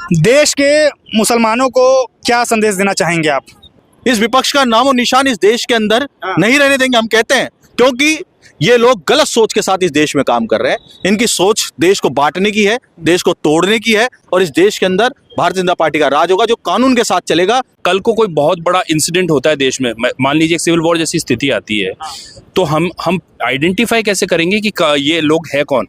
देश के मुसलमानों को क्या संदेश देना चाहेंगे आप? इस विपक्ष का नामो निशान इस देश के अंदर नहीं रहने देंगे हम कहते हैं, क्योंकि ये लोग गलत सोच के साथ इस देश में काम कर रहे हैं। इनकी सोच देश को बांटने की है, देश को तोड़ने की है, और इस देश के अंदर भारतीय जनता पार्टी का राज होगा जो कानून के साथ चलेगा। कल को कोई बहुत बड़ा इंसिडेंट होता है देश में, मान लीजिए एक सिविल वॉर जैसी स्थिति आती है, तो हम आइडेंटिफाई कैसे करेंगे कि ये लोग है कौन?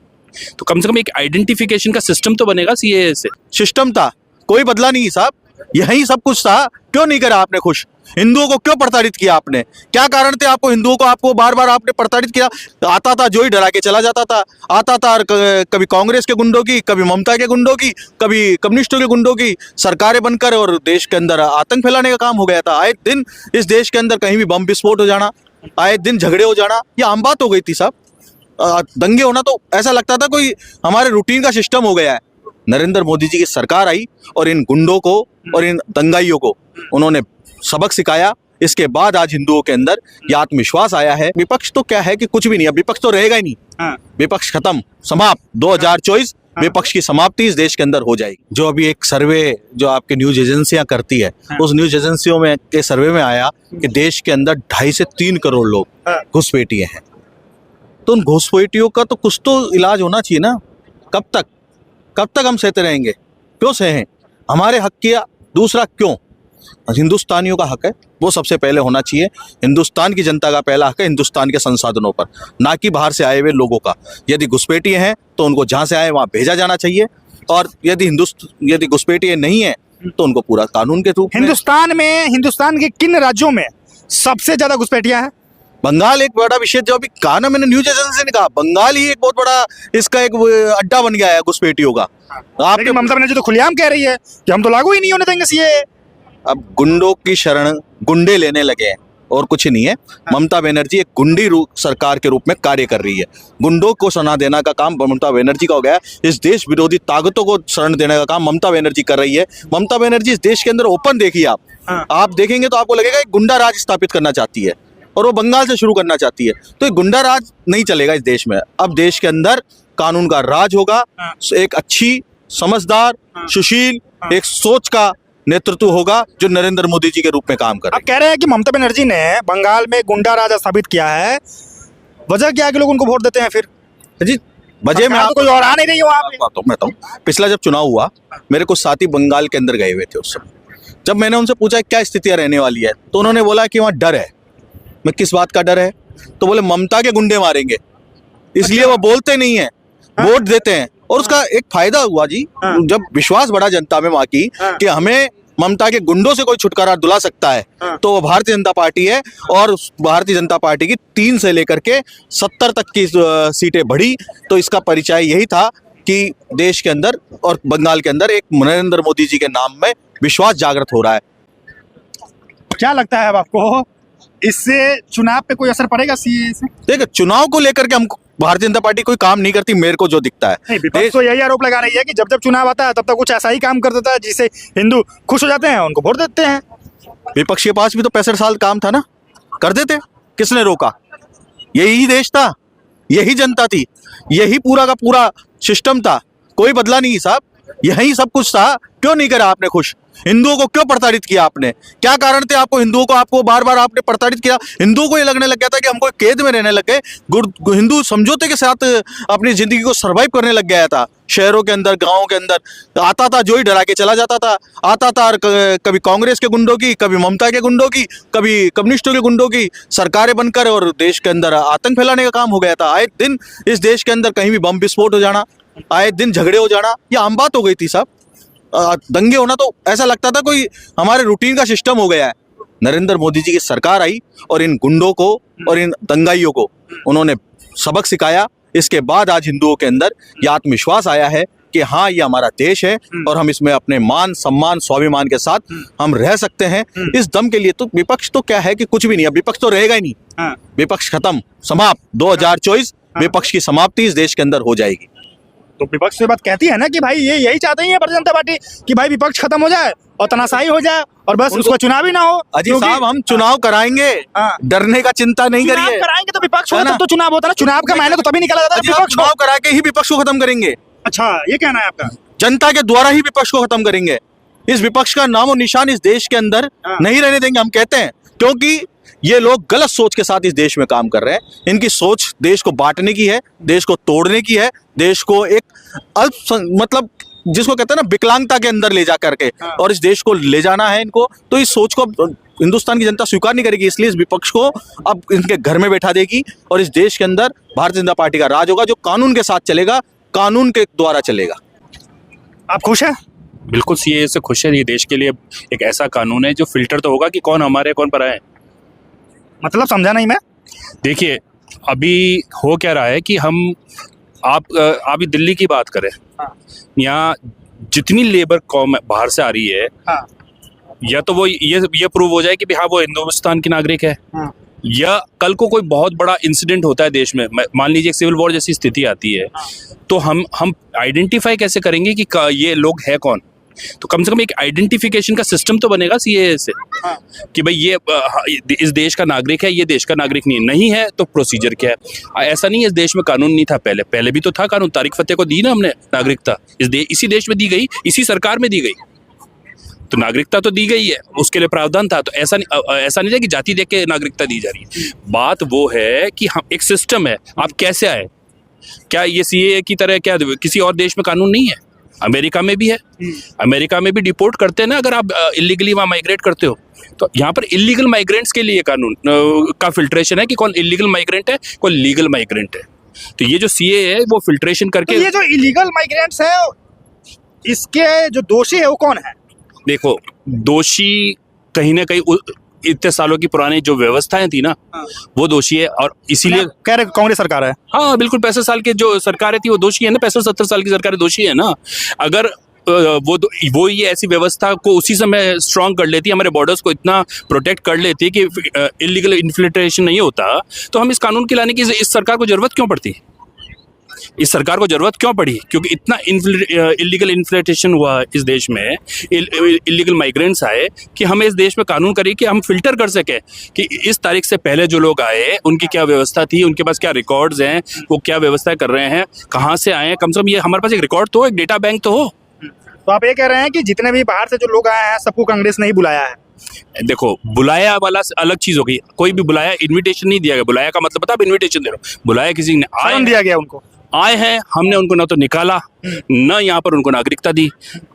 तो कम से कम एक आइडेंटिफिकेशन का सिस्टम तो बनेगा सीएए से। सिस्टम था, कोई बदला नहीं साहब, यही सब कुछ था। क्यों नहीं करा आपने खुश? हिंदुओं को क्यों प्रताड़ित किया आपने? क्या कारण थे आपको हिंदुओं को आपको बार बार आपने प्रताड़ित किया? आता था जो ही डरा के चला जाता था, आता था कभी कांग्रेस के गुंडों की, कभी ममता के गुंडों की, कभी कम्युनिस्टों के गुंडों की सरकारें बनकर, और देश के अंदर आतंक फैलाने का काम हो गया था। आए दिन इस देश के अंदर कहीं भी बम विस्फोट हो जाना, आए दिन झगड़े हो जाना, ये आम बात हो गई थी साहब। दंगे होना तो ऐसा लगता था कोई हमारे रूटीन का सिस्टम हो गया है। नरेंद्र मोदी जी की सरकार आई और इन गुंडों को और इन दंगाइयों को उन्होंने सबक सिखाया। इसके बाद आज हिंदुओं के अंदर ये आत्मविश्वास आया है। विपक्ष तो क्या है कि कुछ भी नहीं, अब विपक्ष तो रहेगा ही नहीं। विपक्ष खत्म, समाप्त। 2024 विपक्ष की समाप्ति इस देश के अंदर हो जाएगी। जो अभी एक सर्वे जो आपके न्यूज एजेंसियां करती है, उस न्यूज एजेंसियों में के सर्वे में आया कि देश के अंदर 2.5 से 3 करोड़ लोग घुसपैठिए हैं। तो उन घुसपैठियों का तो कुछ तो इलाज होना चाहिए ना। कब तक हम सहते रहेंगे? क्यों सहें? हमारे हक किया, दूसरा क्यों? हिंदुस्तानियों का हक है, वो सबसे पहले होना चाहिए। हिंदुस्तान की जनता का पहला हक है हिंदुस्तान के संसाधनों पर, ना कि बाहर से आए हुए लोगों का। यदि घुसपैठिए हैं तो उनको जहाँ से आए वहाँ भेजा जाना चाहिए, और यदि घुसपैठिए नहीं है तो उनको पूरा कानून के रूप में। हिंदुस्तान के किन राज्यों में सबसे ज्यादा घुसपैठिया है? बंगाल एक बड़ा विषय, जो अभी कहा ना मैंने, न्यूज एजेंसी ने कहा बंगाल ही एक बहुत बड़ा इसका एक अड्डा बन गया है घुसपैठियों का। लेकिन ममता बनर्जी तो खुलेआम कह रही है कि हम तो लागू ही नहीं होने देंगे सीएए। अब गुंडों की शरण गुंडे लेने लगे हैं और कुछ नहीं है। ममता बनर्जी एक गुंडी सरकार के रूप में कार्य कर रही है। गुंडों को शरण देने का काम ममता बनर्जी का हो गया। इस देश विरोधी ताकतों को शरण देने का काम ममता बनर्जी कर रही है। ममता बनर्जी इस देश के अंदर ओपन देखिए आप देखेंगे तो आपको लगेगा एक गुंडा राज स्थापित करना चाहती है, और वो बंगाल से शुरू करना चाहती है। तो एक गुंडा राज नहीं चलेगा इस देश में। अब देश के अंदर कानून का राज होगा। एक अच्छी, समझदार, सुशील एक सोच का नेतृत्व होगा जो नरेंद्र मोदी जी के रूप में काम कर रहे हैं। आप कह रहे हैं कि ममता बनर्जी ने बंगाल में गुंडा राज स्थापित किया है, वजह क्या है कि लोग उनको वोट देते हैं? फिर जी वजह में कोई और आ नहीं रही हो आप? मैं बताऊं, पिछला जब चुनाव हुआ, मेरे कुछ साथी बंगाल के अंदर गए हुए थे उस समय। जब मैंने उनसे पूछा क्या स्थितियां रहने वाली है, तो उन्होंने बोला कि वहाँ डर है। मैं किस बात का डर है? तो बोले ममता के गुंडे मारेंगे, इसलिए वो बोलते नहीं है, वोट देते हैं। और उसका एक फायदा हुआ जी, जब विश्वास बढ़ा जनता में वहां की कि हमें ममता के गुंडों से कोई छुटकारा दिला सकता है, तो वो भारतीय जनता पार्टी है। और भारतीय जनता पार्टी की 3 से लेकर के 70 तक की सीटें बढ़ी। तो इसका परिचय यही था कि देश के अंदर और बंगाल के अंदर एक नरेंद्र मोदी जी के नाम में विश्वास जागृत हो रहा है। क्या लगता है अब आपको, इससे चुनाव पे कोई असर पड़ेगा सीएए से? देखिए, चुनाव को लेकर के हम भारतीय जनता पार्टी कोई काम नहीं करती, मेरे को जो दिखता है। विपक्ष तो यही आरोप लगा रही है कि जब जब चुनाव आता है तब तक कुछ ऐसा ही काम कर देता है जिससे हिंदू खुश हो जाते हैं, उनको वोट देते हैं। विपक्ष के पास भी तो 65 साल काम था ना, कर देते, किसने रोका? यही देश था, यही जनता थी, यही पूरा का पूरा सिस्टम था, कोई बदला नहीं साहब, यही सब कुछ था। क्यों नहीं करा आपने खुश? हिंदुओं को क्यों प्रताड़ित किया आपने? क्या कारण थे आपको हिंदुओं को आपको बार बार आपने प्रताड़ित किया? हिंदुओं को ये लगने लग गया था कि हमको कैद में रहने लग गए। हिंदू समझौते के साथ अपनी जिंदगी को सर्वाइव करने लग गया था। शहरों के अंदर, गाँव के अंदर आता था जो ही डरा के चला जाता था। आता था कभी कांग्रेस के गुंडों की, कभी ममता के गुंडों की, कभी कम्युनिस्टों के गुंडों की सरकारें बनकर, और देश के अंदर आतंक फैलाने का काम हो गया था। आए दिन इस देश के अंदर कहीं भी बम विस्फोट हो जाना, आए दिन झगड़े हो जाना, ये आम बात हो गई थी साहब। दंगे होना तो ऐसा लगता था कोई हमारे रूटीन का सिस्टम हो गया है। नरेंद्र मोदी जी की सरकार आई और इन गुंडों को और इन दंगाइयों को उन्होंने सबक सिखाया। इसके बाद आज हिंदुओं के अंदर ये आत्मविश्वास आया है कि हाँ, ये हमारा देश है और हम इसमें अपने मान, सम्मान, स्वाभिमान के साथ हम रह सकते हैं। इस दम के लिए तो विपक्ष तो क्या है कि कुछ भी नहीं, अब विपक्ष तो रहेगा ही नहीं। विपक्ष खत्म, समाप्त। 2024 विपक्ष की समाप्ति इस देश के अंदर हो जाएगी। तो विपक्ष से बात कहती है ना कि भाई ये यही चाहते हैं भारतीय जनता पार्टी कि भाई विपक्ष खत्म हो जाए और तनाशाही हो जाए और बस उसको चुनाव ही ना हो। अजीत साहब, हम चुनाव कराएंगे, डरने का चिंता नहीं करिए। कराएंगे तो विपक्ष होगा तब तो चुनाव होता है ना। चुनाव का मायने तो तभी निकाला जाता है, चुनाव करा के ही विपक्ष को खत्म करेंगे। अच्छा, ये कहना है आपका? जनता के द्वारा ही विपक्ष को खत्म करेंगे। इस विपक्ष का नामो निशान इस देश के अंदर नहीं रहने देंगे, हम कहते हैं, क्योंकि ये लोग गलत सोच के साथ इस देश में काम कर रहे हैं। इनकी सोच देश को बांटने की है, देश को तोड़ने की है, देश को एक मतलब जिसको कहते हैं ना विकलांगता के अंदर ले जा करके, और इस देश को ले जाना है इनको। तो इस सोच को हिंदुस्तान की जनता स्वीकार नहीं करेगी, इसलिए इस विपक्ष को अब इनके घर में बैठा देगी और इस देश के अंदर भारतीय जनता पार्टी का राज होगा, जो कानून के साथ चलेगा, कानून के द्वारा चलेगा। आप खुश हैं? बिल्कुल सीए से खुश है। ये देश के लिए एक ऐसा कानून है जो फिल्टर तो होगा कि कौन हमारे कौन पराए है। मतलब समझा नहीं मैं। देखिए अभी हो क्या रहा है कि हम आप अभी दिल्ली की बात करें, यहाँ जितनी लेबर कौम बाहर से आ रही है, या तो वो ये प्रूव हो जाए कि हाँ वो हिंदुस्तान की नागरिक है, या कल को कोई बहुत बड़ा इंसिडेंट होता है देश में, मान लीजिए एक सिविल वॉर जैसी स्थिति आती है, तो हम आइडेंटिफाई कैसे करेंगे कि ये लोग है कौन। तो कम से कम एक आइडेंटिफिकेशन का सिस्टम तो बनेगा सीए से, कि भाई ये इस देश का नागरिक है, ये देश का नागरिक नहीं है तो प्रोसीजर क्या है। ऐसा नहीं है इस देश में कानून नहीं था, पहले भी तो था कानून। तारिक फतेह को दी ना हमने नागरिकता, इसी देश में दी गई, इसी सरकार में दी गई, तो नागरिकता तो दी गई है, उसके लिए प्रावधान था। तो ऐसा नहीं है कि जाति देख के नागरिकता दी जा रही है। बात वो है कि हम एक सिस्टम है, आप कैसे आए। क्या ये सीए की तरह क्या किसी और देश में कानून नहीं है? अमेरिका में भी है, अमेरिका में भी डिपोर्ट करते हैं ना अगर आप इलीगली वहाँ माइग्रेट करते हो। तो यहाँ पर इलीगल माइग्रेंट्स के लिए कानून का फिल्ट्रेशन है कि कौन इलीगल माइग्रेंट है, कौन लीगल माइग्रेंट है। तो ये जो सीए है वो फिल्ट्रेशन करके, तो ये जो इलीगल माइग्रेंट्स है, इसके जो दोषी है वो कौन है? देखो दोषी कहीं ना कहीं इतने सालों की पुरानी जो व्यवस्थाएं थी ना, वो दोषी है। और इसीलिए कह रहे कांग्रेस सरकार है। हाँ बिल्कुल, 65 साल की जो सरकारें थी वो दोषी है ना, 65-70 साल की सरकारें दोषी है ना। अगर वो ये ऐसी व्यवस्था को उसी समय स्ट्रांग कर लेती, हमारे बॉर्डर्स को इतना प्रोटेक्ट कर लेती कि इलीगल इन्फिल्ट्रेशन नहीं होता, तो हम इस कानून के लाने की इस सरकार को जरूरत क्यों पड़ती? इस सरकार को जरूरत क्यों पड़ी? क्योंकि इतना इलीगल इन्फिल्ट्रेशन हुआ इस देश में, इलीगल माइग्रेंट्स आए, कि हमें इस देश में कानून करिए कि हम फिल्टर कर सके कि इस तारीख से पहले जो लोग आए उनकी क्या व्यवस्था थी, उनके पास क्या रिकॉर्ड्स हैं, वो क्या व्यवस्था कर रहे हैं, कहाँ से आए हैं। कम से कम ये हमारे पास एक रिकॉर्ड तो हो, एक डेटा बैंक तो हो। तो आप ये कह रहे हैं कि जितने भी बाहर से जो लोग आए हैं सबको कांग्रेस नहीं बुलाया है? देखो बुलाया वाला अलग चीज हो गई, कोई भी बुलाया, इन्विटेशन नहीं दिया गया। बुलाया का मतलब पता, आप इन्विटेशन दे रहे हो, बुलाया किसी ने, आए दिया गया उनको, आए हैं, हमने उनको ना तो निकाला, न यहाँ पर उनको नागरिकता दी,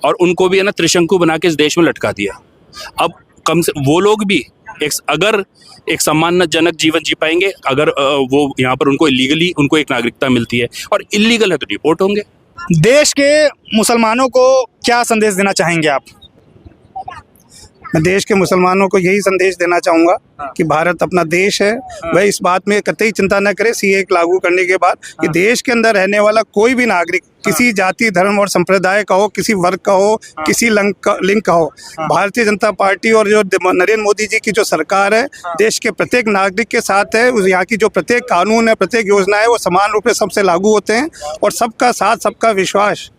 और उनको भी है ना त्रिशंकु बना के इस देश में लटका दिया। अब कम से वो लोग भी अगर एक सम्मानजनक जीवन जी पाएंगे अगर वो यहाँ पर उनको इलीगली उनको एक नागरिकता मिलती है, और इलीगल है तो डिपोर्ट होंगे। देश के मुसलमानों को क्या संदेश देना चाहेंगे आप? मैं देश के मुसलमानों को यही संदेश देना चाहूँगा कि भारत अपना देश है, वह इस बात में कतई चिंता न करे सीए लागू करने के बाद कि देश के अंदर रहने वाला कोई भी नागरिक किसी जाति धर्म और संप्रदाय का हो, किसी वर्ग का हो, किसी लिंग का हो, भारतीय जनता पार्टी और जो नरेंद्र मोदी जी की जो सरकार है देश के प्रत्येक नागरिक के साथ है। उस यहाँ की जो प्रत्येक कानून है, प्रत्येक योजना है, वो समान रूप से सबसे लागू होते हैं, और सबका साथ सबका विश्वास,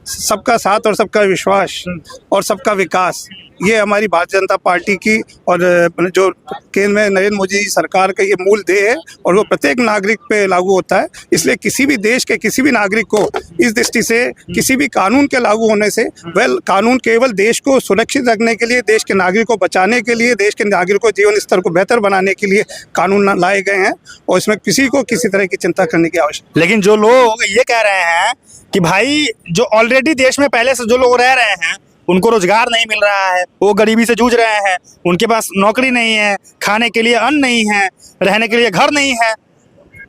सबका साथ और सबका विश्वास और सबका विकास, ये हमारी भारतीय जनता पार्टी की और जो केंद्र में नरेंद्र मोदी जी सरकार का ये मूल ध्येय है, और वो प्रत्येक नागरिक पे लागू होता है। इसलिए किसी भी देश के किसी भी नागरिक को इस दृष्टि से किसी भी कानून के लागू होने से, वह कानून केवल देश को सुरक्षित रखने के लिए, देश के नागरिकों को बचाने के लिए, देश के नागरिकों के जीवन स्तर को बेहतर बनाने के लिए कानून लाए गए हैं, और इसमें किसी को किसी तरह की चिंता करने की आवश्यकता। लेकिन जो लोग ये कह रहे हैं कि भाई जो ऑलरेडी देश में पहले से जो लोग रह रहे हैं उनको रोजगार नहीं मिल रहा है, वो गरीबी से जूझ रहे हैं, उनके पास नौकरी नहीं है, खाने के लिए अन्न नहीं है, रहने के लिए घर नहीं है,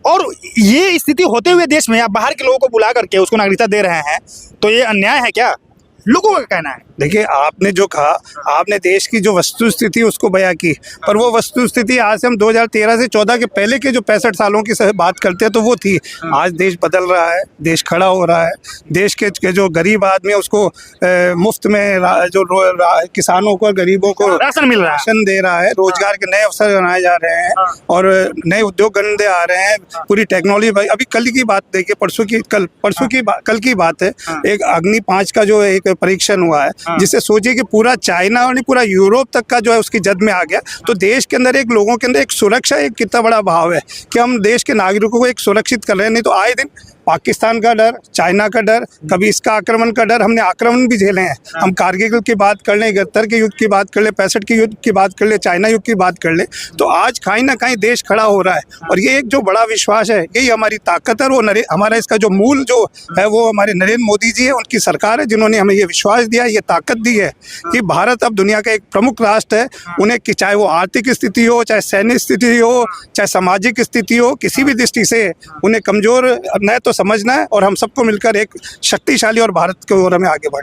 और ये स्थिति होते हुए देश में आप बाहर के लोगों को बुला करके उसको नागरिकता दे रहे हैं, तो ये अन्याय है क्या? लोगों का कहना है। देखिए, आपने जो कहा, आपने देश की जो वस्तु स्थिति उसको बयां की, पर वो वस्तु स्थिति आज से हम 2013 से 14 के पहले के जो 65 सालों की बात करते हैं तो वो थी। आज देश बदल रहा है, देश खड़ा हो रहा है, देश के जो गरीब आदमी है उसको मुफ्त में जो किसानों को, गरीबों को राशन मिल रहा है, राशन दे रहा है, रोजगार के नए अवसर बनाए जा रहे हैं, और नए उद्योग धंधे आ रहे हैं, पूरी टेक्नोलॉजी। अभी कल की बात देखिए, कल की बात है, एक अग्नि 5 का जो एक परीक्षण हुआ है, जिससे सोचिए कि पूरा चाइना और पूरा यूरोप तक का जो है उसकी जद में आ गया। तो देश के अंदर एक लोगों के अंदर एक सुरक्षा, एक कितना बड़ा भाव है कि हम देश के नागरिकों को एक सुरक्षित कर रहे हैं। नहीं तो आए दिन पाकिस्तान का डर, चाइना का डर, कभी इसका आक्रमण का डर, हमने आक्रमण भी झेले हैं। हम कारगिल की बात कर लें, 71 के युद्ध की बात कर लें, 65 के युद्ध की बात कर लें, चाइना युद्ध की बात कर लें, तो आज कहीं ना कहीं देश खड़ा हो रहा है। और ये एक जो बड़ा विश्वास है, यही हमारी ताकत है। वो हमारा इसका जो मूल जो है वो हमारे नरेंद्र मोदी जी है, उनकी सरकार है, जिन्होंने हमें ये विश्वास दिया, ये ताकत दी है कि भारत अब दुनिया का एक प्रमुख राष्ट्र है। उन्हें कि चाहे वो आर्थिक स्थिति हो, चाहे सैन्य स्थिति हो, चाहे सामाजिक स्थिति हो, किसी भी दृष्टि से उन्हें कमजोर न तो समझना है और हम सबको मिलकर एक शक्तिशाली और भारत की ओर हमें आगे बढ़ना है।